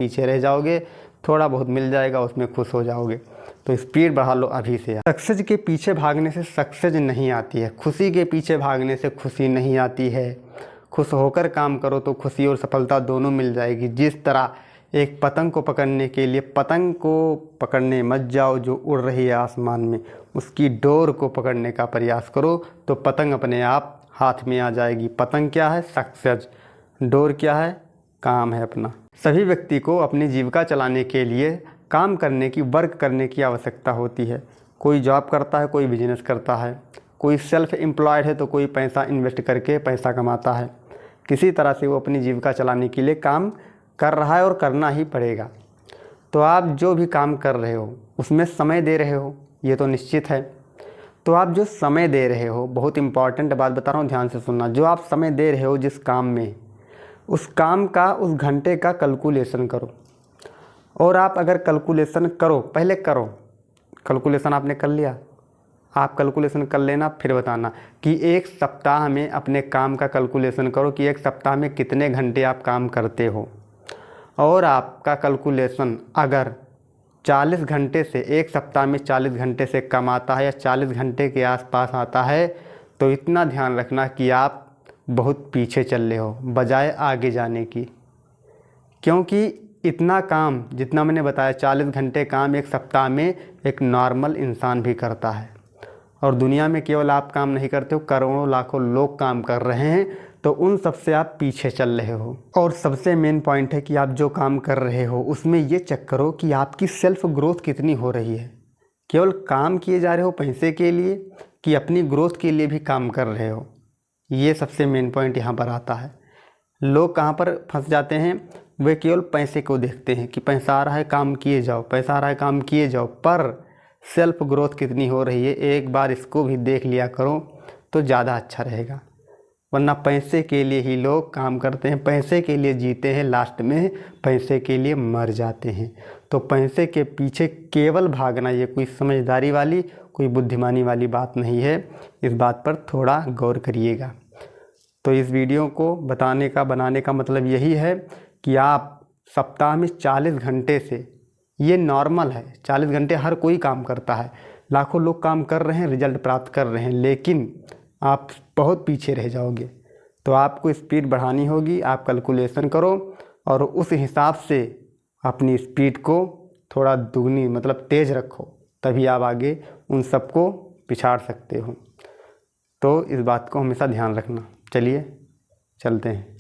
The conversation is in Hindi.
पीछे रह जाओगे। थोड़ा बहुत मिल जाएगा, उसमें खुश हो जाओगे। तो स्पीड बढ़ा लो अभी से। सक्सेस के पीछे भागने से सक्सेस नहीं आती है, खुशी के पीछे भागने से खुशी नहीं आती है। खुश होकर काम करो तो खुशी और सफलता दोनों मिल जाएगी। जिस तरह एक पतंग को पकड़ने के लिए पतंग को पकड़ने मत जाओ जो उड़ रही है आसमान में, उसकी डोर को पकड़ने का प्रयास करो तो पतंग अपने आप हाथ में आ जाएगी। पतंग क्या है? सक्सेस। डोर क्या है? काम है अपना। सभी व्यक्ति को अपनी जीविका चलाने के लिए काम करने की, वर्क करने की आवश्यकता होती है। कोई जॉब करता है, कोई बिजनेस करता है, कोई सेल्फ एम्प्लॉयड है तो कोई पैसा इन्वेस्ट करके पैसा कमाता है। किसी तरह से वो अपनी जीविका चलाने के लिए काम कर रहा है और करना ही पड़ेगा। तो आप जो भी काम कर रहे हो उसमें समय दे रहे हो, ये तो निश्चित है। तो आप जो समय दे रहे हो, बहुत इंपॉर्टेंट बात बता रहा हूँ, ध्यान से सुनना। जो आप समय दे रहे हो जिस काम में, उस काम का, उस घंटे का कैलकुलेशन करो। और आप अगर कैलकुलेशन करो, पहले करो कैलकुलेशन, आपने कर लिया, आप कैलकुलेशन कर लेना, फिर बताना कि एक सप्ताह में अपने काम का कैलकुलेशन करो कि एक सप्ताह में कितने घंटे आप काम करते हो। और आपका कैलकुलेशन अगर 40 घंटे से, एक सप्ताह में 40 घंटे से कम आता है या 40 घंटे के आसपास आता है, तो इतना ध्यान रखना कि आप बहुत पीछे चल रहे हो बजाय आगे जाने की। क्योंकि इतना काम जितना मैंने बताया, 40 घंटे काम एक सप्ताह में एक नॉर्मल इंसान भी करता है। और दुनिया में केवल आप काम नहीं करते हो, करोड़ों लाखों लोग काम कर रहे हैं, तो उन सब से आप पीछे चल रहे हो। और सबसे मेन पॉइंट है कि आप जो काम कर रहे हो उसमें ये चेक करो कि आपकी सेल्फ ग्रोथ कितनी हो रही है। केवल काम किए जा रहे हो पैसे के लिए कि अपनी ग्रोथ के लिए भी काम कर रहे हो, ये सबसे मेन पॉइंट यहाँ पर आता है। लोग कहाँ पर फंस जाते हैं? वे केवल पैसे को देखते हैं कि पैसा आ रहा है काम किए जाओ, पैसा आ रहा है काम किए जाओ, पर सेल्फ ग्रोथ कितनी हो रही है एक बार इसको भी देख लिया करो तो ज़्यादा अच्छा रहेगा। वरना पैसे के लिए ही लोग काम करते हैं, पैसे के लिए जीते हैं, लास्ट में पैसे के लिए मर जाते हैं। तो पैसे के पीछे केवल भागना ये कोई समझदारी वाली, कोई बुद्धिमानी वाली बात नहीं है। इस बात पर थोड़ा गौर करिएगा। तो इस वीडियो को बनाने का मतलब यही है कि आप सप्ताह में 40 घंटे से, ये नॉर्मल है, 40 घंटे हर कोई काम करता है, लाखों लोग काम कर रहे हैं, रिजल्ट प्राप्त कर रहे हैं, लेकिन आप बहुत पीछे रह जाओगे। तो आपको स्पीड बढ़ानी होगी। आप कैलकुलेशन करो और उस हिसाब से अपनी स्पीड को थोड़ा दुगनी मतलब तेज़ रखो, तभी आप आगे उन सबको पिछाड़ सकते हो। तो इस बात को हमेशा ध्यान रखना। चलिए चलते हैं।